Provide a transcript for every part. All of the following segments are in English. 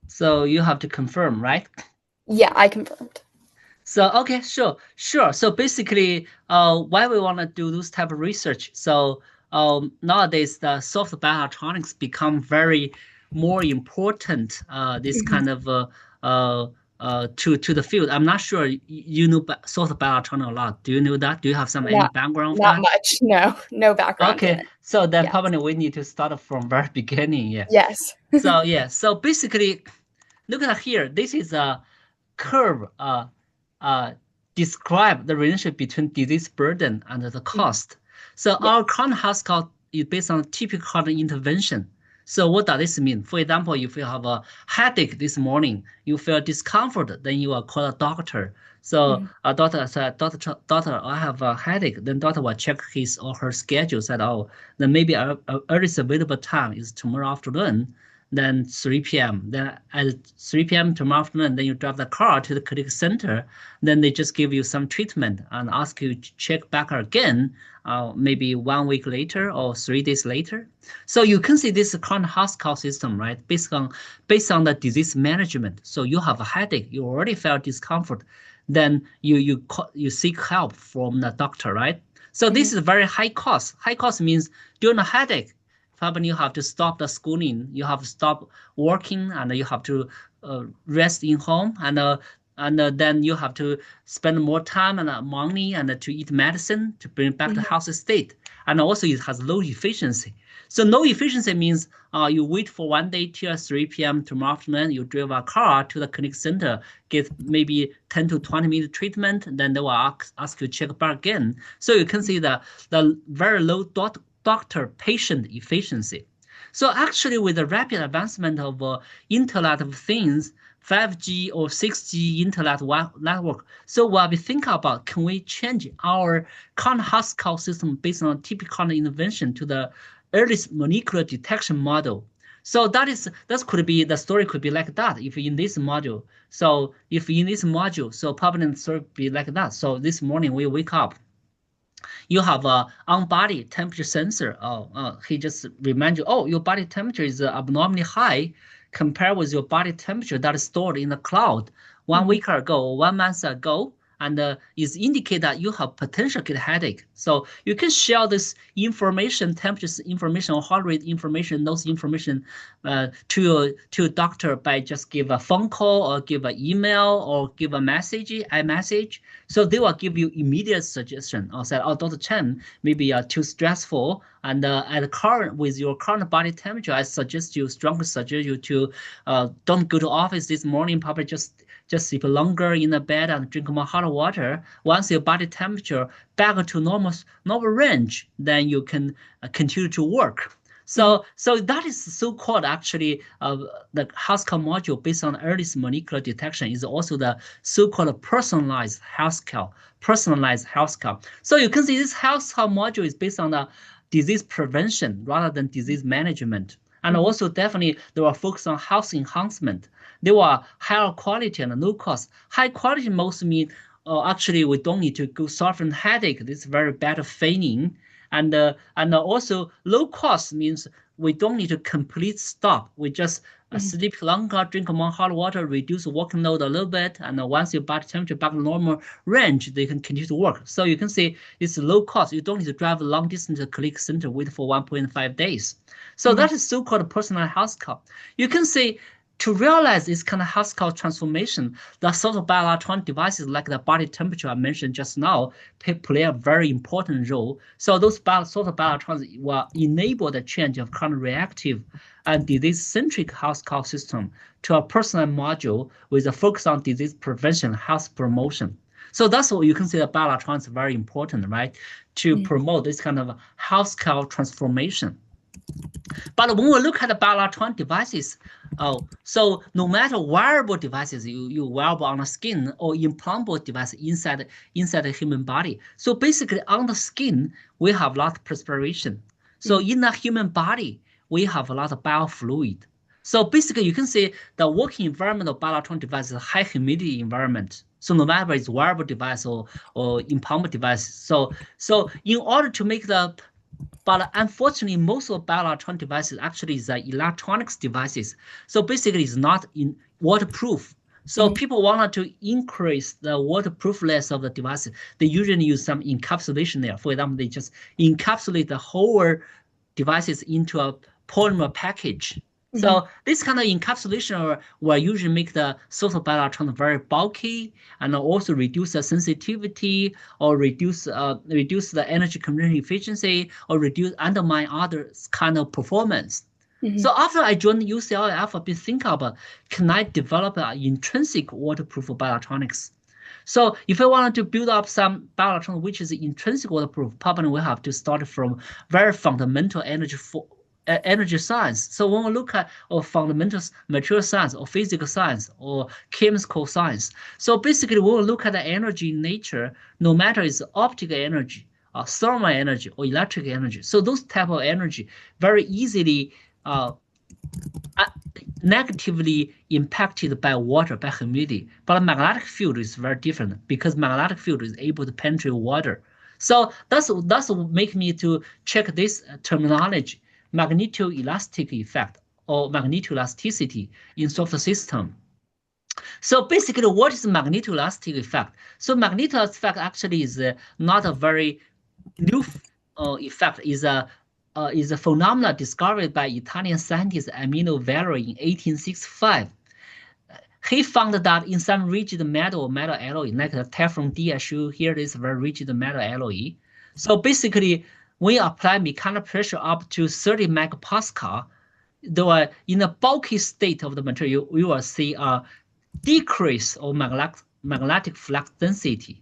So you have to confirm, right? Yeah, I confirmed. So okay, sure. So basically, why we want to do this type of research? So nowadays the soft bioelectronics become very more important. This Mhm. kind of uh, to the field. I'm not sure you know soft bioelectronics a lot. Do you know that? Do you have some any Not background of not that? much. No, no background in Okay, it. so then Yeah. probably we need to start from very beginning. Yeah. Yes. So yeah. So basically, look at here. This is a curve uh, describe the relationship between disease burden and the Mhm. cost. So Yeah. our current hospital is based on typical intervention. So what does this mean? For example, if you have a headache this morning, you feel discomfort, then you will call a doctor. So Mhm. a doctor said, doctor, I have a headache. Then doctor will check his or her schedule, said, oh, then maybe our earliest available time is tomorrow afternoon, then 3 p.m. Then at 3 p.m. tomorrow afternoon, then you drive the car to the clinic center. Then they just give you some treatment and ask you to check back again, maybe 1 week later or 3 days later. So you can see this current hospital system, right? Based on the disease management. So you have a headache, you already felt discomfort, then you seek help from the doctor, right? So this Mhm. is very high cost. High cost means during a headache, probably you have to stop the schooling, you have to stop working, and you have to rest in home, and then you have to spend more time and money and to eat medicine to bring back the Mhm. healthy state. And also it has low efficiency. So low efficiency means you wait for 1 day till 3 p.m. tomorrow afternoon, you drive a car to the clinic center, get maybe 10 to 20 minute treatment, then they will ask you to check back again. So you can see the very low doctor-patient efficiency. So actually, with the rapid advancement of Internet of Things, 5G or 6G Internet network, so what we think about, can we change our current Haskell system based on typical intervention to the earliest molecular detection model? So that could be the story could be like that if in this module. So if in this module, so probably the story be like that. So this morning we wake up, you have a on-body temperature sensor. He just reminds you, oh, your body temperature is abnormally high compared with your body temperature that is stored in the cloud 1 week ago or 1 month ago, and is indicate that you have potential get headache. So you can share this information, temperature information or heart rate information, those information to your doctor by just give a phone call or give an email or give a message, a message. So they will give you immediate suggestion or say, oh, Dr. Chen, maybe you're too stressful. And at current with your current body temperature, strongly suggest you to don't go to office this morning. Probably just sleep longer in the bed and drink more hot water. Once your body temperature back to normal range, then you can continue to work. Mhm. So that is so-called actually the Haskell module based on earliest molecular detection is also the so-called personalized healthcare. Personalized healthcare. So you can see this healthcare module is based on the disease prevention rather than disease management. And Mhm. also definitely they will focus on health enhancement. They were higher quality and low cost. High quality most mean actually we don't need to go suffer headache. This is very bad feeling. And also low cost means we don't need to complete stop. We just Mhm. sleep longer, drink more hot water, reduce working load a little bit, and once your body temperature back to normal range, they can continue to work. So you can see it's low cost. You don't need to drive a long distance to the clinic center, wait for 1.5 days. So Mhm. that is so-called personal health care. You can see to realize this kind of health transformation, the sort of bioelectronic devices like the body temperature I mentioned just now play a very important role. So those sort of bioelectronics will enable the change of current reactive and disease-centric health system to a personal module with a focus on disease prevention, health promotion. So that's what you can see the bioelectronics is very important, right? To Mhm. promote this kind of healthcare transformation. But when we look at the bioelectronic devices, so no matter wearable devices you wearable on the skin or implantable device inside the human body. So basically on the skin, we have a lot of perspiration. So Mhm. in the human body, we have a lot of biofluid. So basically you can see the working environment of bioelectronic device is a high humidity environment. So no matter it's wearable device or implantable device. So in order to make the But unfortunately, most of bioelectronic devices actually is electronics devices. So basically, it's not in waterproof. So people wanted to increase the waterproofness of the devices. They usually use some encapsulation there. For example, they just encapsulate the whole devices into a polymer package. So this kind of encapsulation will usually make the source of bioelectronics very bulky and also reduce the sensitivity or reduce the energy conversion efficiency or undermine other kind of performance. So after I joined UCLA, I've been thinking about, can I develop an intrinsic waterproof bioelectronics? So if I wanted to build up some bioelectronics which is intrinsic waterproof, probably we have to start from very fundamental energy science. So when we look at fundamental material science or physical science or chemical science, so basically when we look at the energy in nature, no matter it's optical energy, or thermal energy, or electric energy. So those type of energy very easily negatively impacted by water, by humidity. But magnetic field is very different because magnetic field is able to penetrate water. So that's what make me to check this terminology, magnetoelastic effect or magnetoelasticity in software system. So basically, what is magnetoelastic effect? So magnetoelastic effect actually is not a very new effect. Is a phenomenon discovered by Italian scientist Emilio Vero in 1865. He found that in some rigid metal alloy, like the Teflon D I show here, is a very rigid metal alloy. So basically, when you apply mechanical pressure up to 30 megapascal, though in the bulky state of the material, we will see a decrease of magnetic flux density.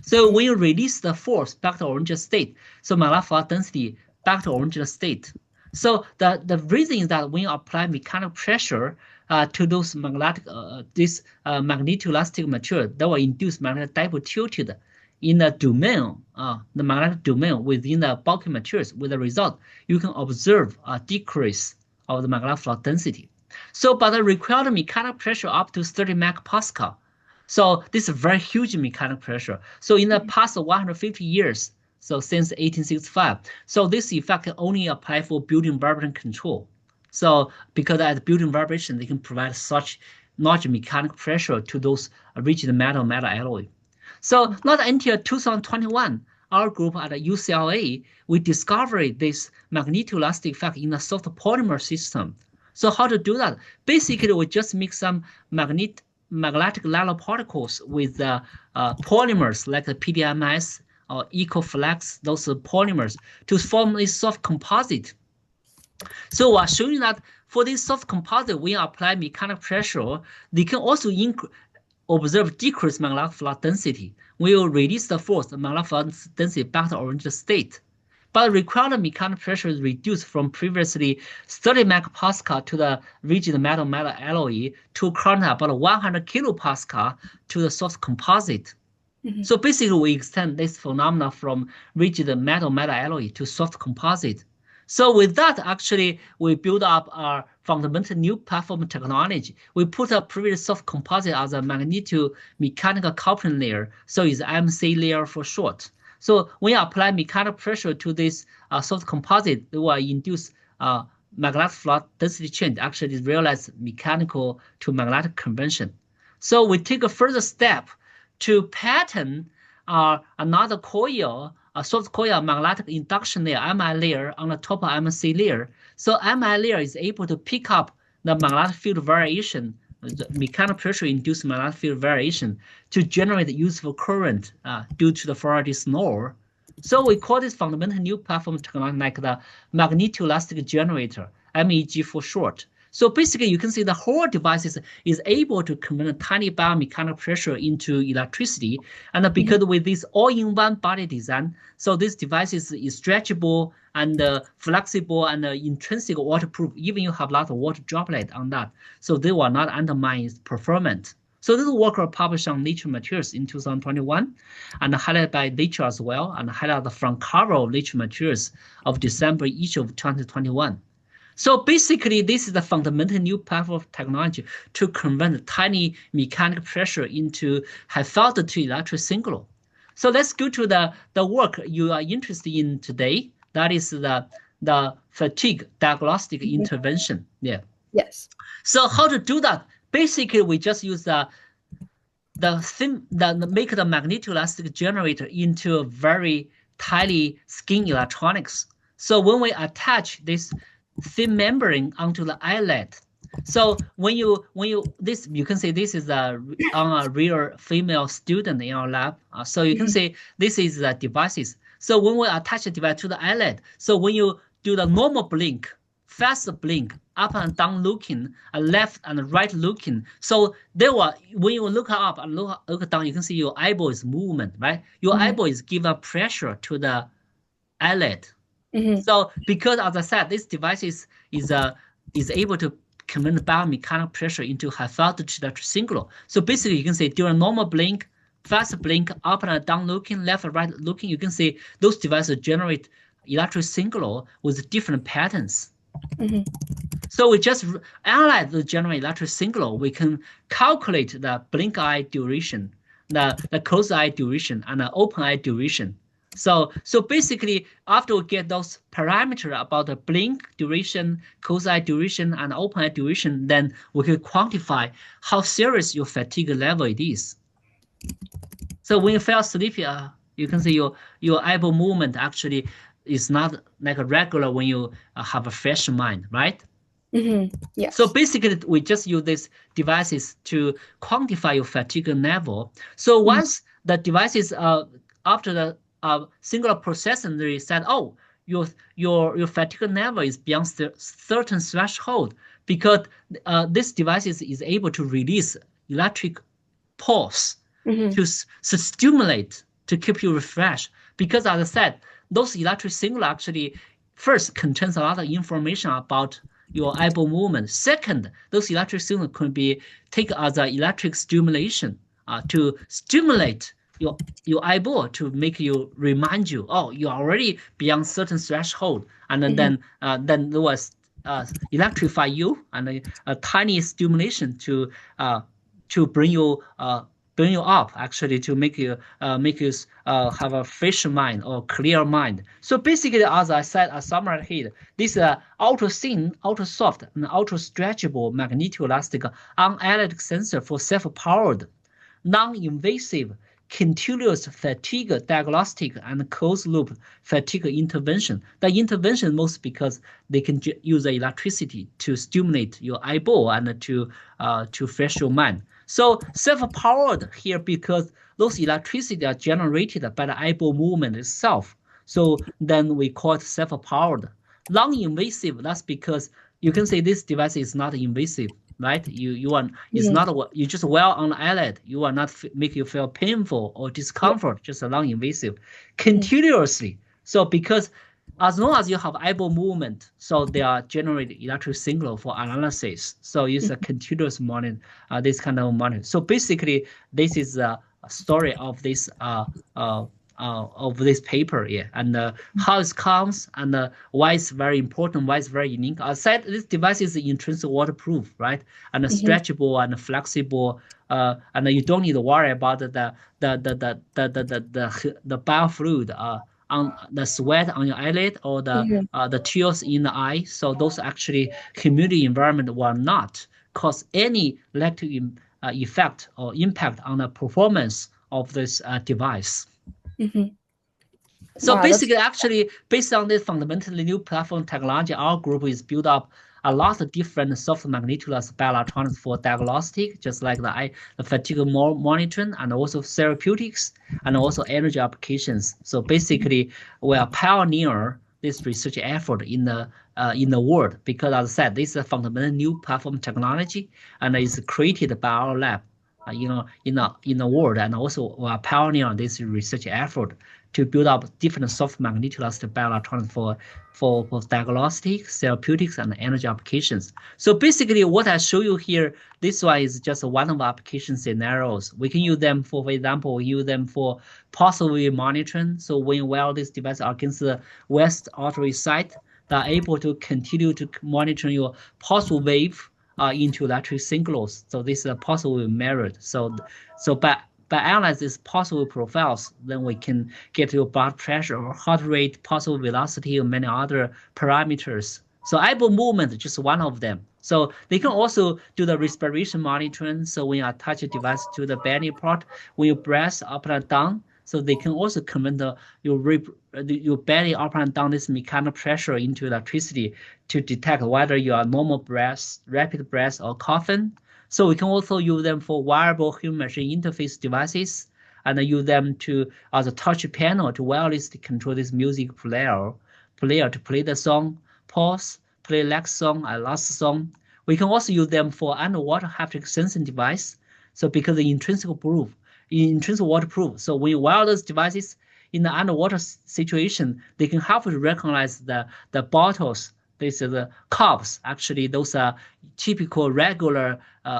So when you release the force back to original state, so magnetic flux density back to original state. So the reason is that when you apply mechanical pressure to those magnetoelastic material, that will induce magnetic dipole tilted in the domain, the magnetic domain within the bulky materials. With the result, you can observe a decrease of the magnetic flux density. So, but the required mechanical pressure up to 30 megapascal. So this is a very huge mechanical pressure. So in the past 150 years, so since 1865, so this effect can only apply for building vibration control. So because at building vibration, they can provide such large mechanical pressure to those rigid metal alloy. So not until 2021, our group at UCLA, we discovered this magnetoelastic effect in the soft polymer system. So how to do that? Basically, we just mix some magnetic nanoparticles with polymers like the PDMS or EcoFlex, those polymers, to form a soft composite. So we're showing that for this soft composite, when you apply mechanical pressure, they can also observe decreased magnetic flux density. We will release the force, the magnetic flux density back to original state. But required mechanical pressure is reduced from previously 30 megapascal to the rigid metal alloy to current about 100 kilopascal to the soft composite. So basically, we extend this phenomenon from rigid metal alloy to soft composite. So with that, actually, we build up our fundamental new platform technology. We put a previous soft composite as a magneto-mechanical coupling layer, so it's MC layer for short. So when you apply mechanical pressure to this soft composite, it will induce magnetic flux density change, actually realize mechanical to magnetic conversion. So we take a further step to pattern another coil, a soft coil magnetic induction layer, MI layer, on the top of MC layer. So MI layer is able to pick up the magnetic field variation, the mechanical pressure induced magnetic field variation to generate useful current due to the Faraday's law. So we call this fundamental new platform technology like the magnetoelastic generator, MEG for short. So basically, you can see the whole device is able to convert tiny biomechanical pressure into electricity. And because with this all-in-one body design, so this device is stretchable and flexible and intrinsic waterproof. Even you have a lot of water droplet on that, so they will not undermine its performance. So this work was published on Nature Materials in 2021 and highlighted by Nature as well, and highlighted the front cover of Nature Materials of December each of 2021. So basically, this is the fundamental new platform of technology to convert tiny mechanical pressure into high fidelity electric signal. So let's go to the work you are interested in today, That is the fatigue diagnostic intervention. Yeah. Yes. So how to do that? Basically, we just use the make the magnetoelastic generator into a very tiny skin electronics. So when we attach this thin membrane onto the eyelid, so when you this you can say this is on a real female student in our lab. So you can say this is the devices. So when we attach the device to the eyelid, so when you do the normal blink, fast blink, up and down looking, left and right looking. So there were when you look up and look down, you can see your eyeball is movement, right? Your eyeball is given pressure to the eyelid. So because as I said, this device is able to convert biomechanical pressure into high voltage electric signal. So basically, you can say during normal blink, fast blink, up and down looking, left and right looking, you can see those devices generate electric signal with different patterns. So we just analyze the generate electric signal. We can calculate the blink eye duration, the closed eye duration, and the open eye duration. So basically, after we get those parameters about the blink duration, closed eye duration, and open eye duration, then we can quantify how serious your fatigue level it is. So when you feel sleepy, you can see your eyeball movement actually is not like a regular when you have a fresh mind, right? Yes. So basically, we just use these devices to quantify your fatigue level. So once the devices after the singular processing, they said, oh, your fatigue level is beyond certain threshold because this device is able to release electric pulse to stimulate to keep you refreshed. Because as I said, those electric signal actually first contains a lot of information about your eyeball movement. Second, those electric signals could be taken as an electric stimulation to stimulate your eyeball to make you remind you, oh, you're already beyond certain threshold, and then there was electrify you and a tiny stimulation to bring you up, actually, to make you have a fresh mind or clear mind. So basically, as I said, I summarize here, this ultra thin, ultra soft, and ultra stretchable magnetoelastic analytic sensor for self-powered, non-invasive, continuous fatigue diagnostic and closed loop fatigue intervention. The intervention most because they can use the electricity to stimulate your eyeball and to refresh your mind. So self-powered here because those electricity are generated by the eyeball movement itself. So then we call it self-powered. Non-invasive, that's because you can say this device is not invasive, right? It's not you just wear on the eyelid. You are not make you feel painful or discomfort, just a non-invasive. Continuously. So because as long as you have eyeball movement, so they are generating electric signal for analysis. So it's a continuous monitor, this kind of monitor. So basically, this is a story of this paper, yeah, and how it comes and why it's very important, why it's very unique. I said this device is intrinsic waterproof, right, and stretchable and flexible, and you don't need to worry about the biofluid on the sweat on your eyelid or the tears in the eye. So those actually humidity environment will not cause any negative effect or impact on the performance of this device. So basically, actually, based on this fundamentally new platform technology, our group is built up a lot of different soft magnetoelastic bioelectronics for diagnostic, just like the fatigue monitoring and also therapeutics and also energy applications. So basically, we are pioneer this research effort in the world because, as I said, this is a fundamental new platform technology and is created by our lab, in the world, and also we are pioneer this research effort to build up different soft magnetoelastic bioelectronics for diagnostics, therapeutics, and energy applications. So basically, what I show you here, this one is just one of the application scenarios. We can use them for example, we use them for pulse wave monitoring. So when you wear this device against the west artery site, they're able to continue to monitor your pulse wave into electric signals. So this is a pulse wave measured. So by analyzing these possible profiles, then we can get your blood pressure or heart rate, possible velocity, and many other parameters. So eyeball movement is just one of them. So they can also do the respiration monitoring. So when you attach a device to the belly part, when you breathe up and down, so they can also convert your belly up and down this mechanical pressure into electricity to detect whether you are normal breath, rapid breath, or coughing. So we can also use them for wearable human-machine interface devices and use them to as a touch panel to wirelessly control this music player to play the song, pause, play next song and last song. We can also use them for underwater haptic sensing device. So because the intrinsic waterproof. So when you wear those devices in the underwater situation, they can help to recognize the bottles. These are the cups. Actually, those are typical regular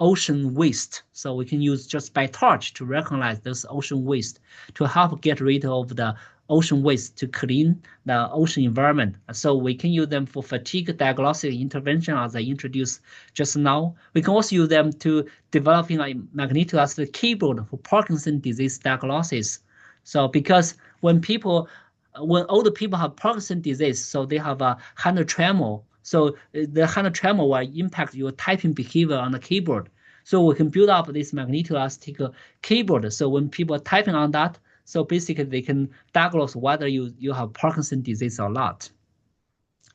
ocean waste. So we can use just by touch to recognize those ocean waste to help get rid of the ocean waste to clean the ocean environment. So we can use them for fatigue diagnostic intervention as I introduced just now. We can also use them to developing a magnetoelastic keyboard for Parkinson's disease diagnosis. So because when older people have Parkinson's disease, so they have a hand tremor. So the hand tremor will impact your typing behavior on the keyboard. So we can build up this magnetoelastic keyboard. So when people are typing on that, so basically they can diagnose whether you have Parkinson's disease or not.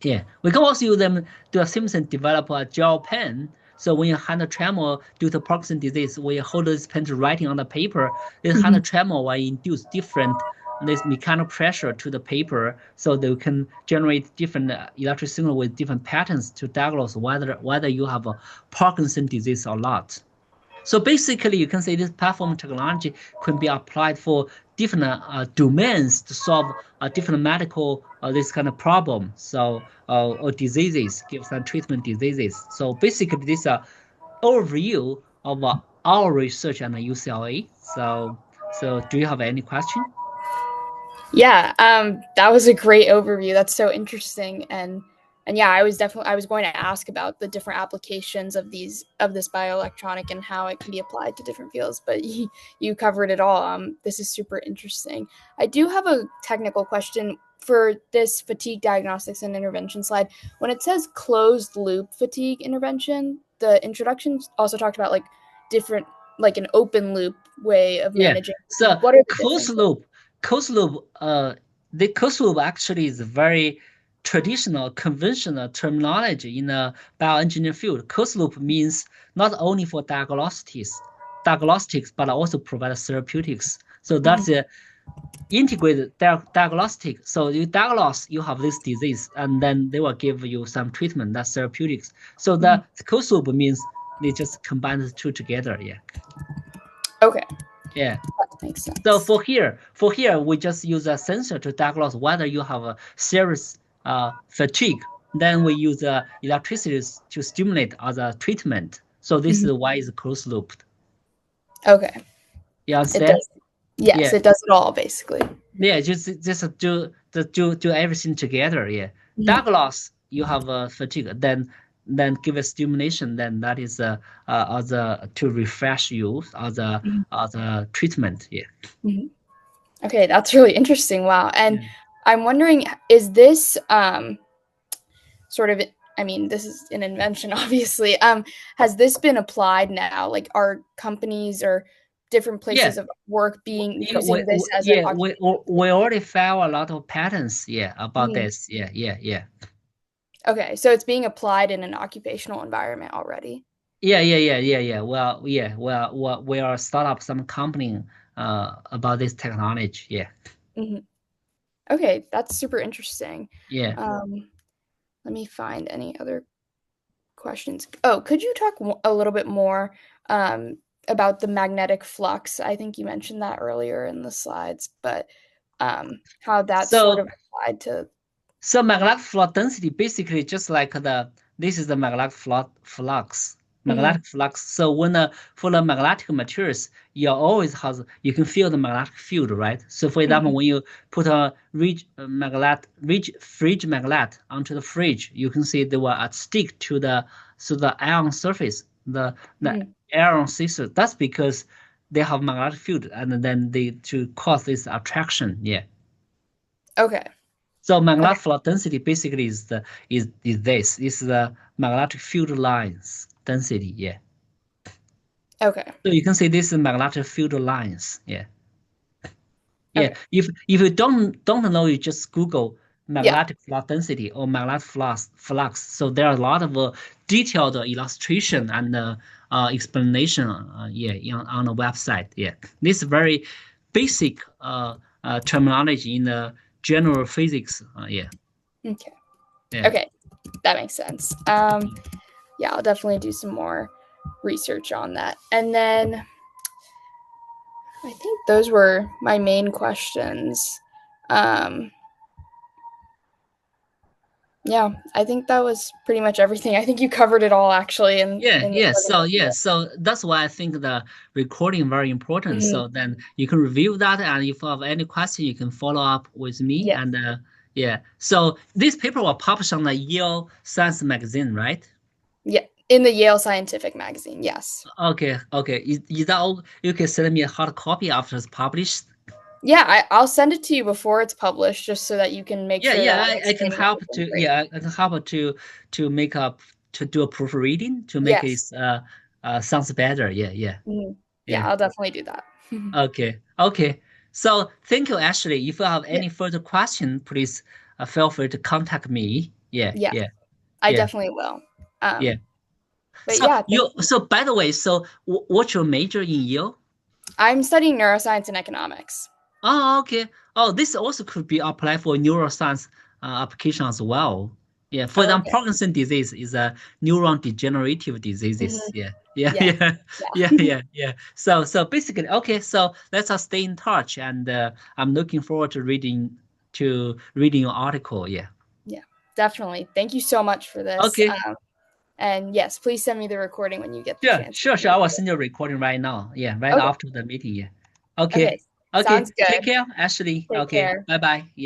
Yeah, we can also use them to Simpson develop a gel pen. So when you hand tremor due to Parkinson's disease, when you hold this pen to writing on the paper, this hand tremor will induce different this mechanical pressure to the paper, so they can generate different electric signal with different patterns to diagnose whether you have a Parkinson's disease or not. So basically, you can say this platform technology can be applied for different domains to solve different medical this kind of problem. So or diseases, give some treatment diseases. So basically, this is an overview of our research at UCLA. So do you have any question? Yeah, that was a great overview. That's so interesting, and yeah, I was going to ask about the different applications of this bioelectronic and how it can be applied to different fields, but you covered it all. This is super interesting. I do have a technical question for this fatigue diagnostics and intervention slide. When it says closed loop fatigue intervention, the introduction also talked about different, like an open loop way of Yeah. managing fatigue. So What are the closed differences? loop, closed loop, the closed loop actually is very traditional, conventional terminology in the bioengineering field. Closed loop means not only for diagnostics, but also provide therapeutics. So that's a integrated diagnostic. So you diagnose you have this disease, and then they will give you some treatment, that's therapeutics. So the closed loop means they just combine the two together. Yeah. Okay, Yeah. that makes So sense. for here, we just use a sensor to diagnose whether you have a serious fatigue. Then we use electricity to stimulate as a treatment. So this is why it's closed looped. Okay, You it understand? does. Yes, Yeah, it does it all basically. yeah. Just do everything together. Yeah. Mhm. Diagnose you have a fatigue. Then give a stimulation. Then that is as a to refresh you as a treatment. Yeah. Mhm. Okay, that's really interesting. Wow. And Yeah. I'm wondering, is this sort of, I mean, this is an invention, obviously. Has this been applied now? Like, are companies or different Yeah. places of work being Yeah, we, using this we as an yeah we occupation? we already file a lot of patents about Mhm. this. Yeah. Okay, so it's being applied in an occupational environment already. Yeah. Well, we are start up some company about this technology. Yeah. Hmm. Okay, that's super interesting. Yeah. Um, Let me find any other questions. Oh, could you talk a little bit more um, about the magnetic flux? I think you mentioned that earlier in the slides, but how that's sort So of applied to. So magnetic flux density basically just like this is the magnetic flux. Mhm, Magnetic flux. So for the magnetic materials, you can feel the magnetic field, right? So for example, mhm, when you put a rich fridge magnet onto the fridge, you can see they will stick to the iron surface, the mhm, iron system. That's because they have magnetic field, and then they to cause this attraction. Yeah. Okay. So Okay. magnetic flux density basically is this is the magnetic field lines density. Yeah. Okay. So you can say this is magnetic field lines. Yeah. Yeah. Okay. If you don't know, you just Google Yeah. magnetic flux density or magnetic flux. So there are a lot of detailed illustration and explanation. Yeah, on the website. Yeah. This is very basic terminology in the general physics. Yeah. Okay. Yeah. Okay. That makes sense. Yeah, I'll definitely do some more research on that. And then I think those were my main questions. Um, yeah, I think that was pretty much everything. I think you covered it all actually Yeah, in the yeah. So presentation. yeah, so that's why I think the recording very important. Mhm. So then you can review that, and if you have any question, you can follow up with me. Yeah. And yeah, so this paper was published on the Yale Science magazine, right? Yeah. In the Yale Scientific Magazine. Yes. Okay, okay. Is that all? You can send me a hard copy after it's published. Yeah, I'll send it to you before it's published just so that you can make Yeah, sure that yeah. I'm I can explaining help everything to. great. Yeah, I can help to make up to do a proofreading to make it Yes. sounds better. Yeah, yeah, Mhm. Yeah, yeah. I'll definitely do that. Okay. Okay. So thank you, Ashley. If you have Yeah. any further question, please feel free to contact me. Yeah. Yeah, Yeah. I Yeah. definitely will. Yeah. But yeah, thank you. So by the way, so what's your major in Yale? I'm studying neuroscience and economics. Oh, okay. Oh, this also could be applied for neuroscience application as well. Yeah. For example, Okay. Parkinson disease is a neuron degenerative diseases. Mhm. Yeah. Yeah. Yes. Yeah. Yeah. Yeah. Yeah. Yeah. So basically, okay. So let's stay in touch, and I'm looking forward to reading your article. Yeah. Yeah, definitely. Thank you so much for this. Okay. And yes, please send me the recording when you get the Sure. chance Sure. to Sure. I will review it. send you a recording right now. Yeah. Right Okay. after the meeting. Yeah. Okay. Okay. Okay. Sounds Take good. care, Ashley. Take Okay. care. Bye bye.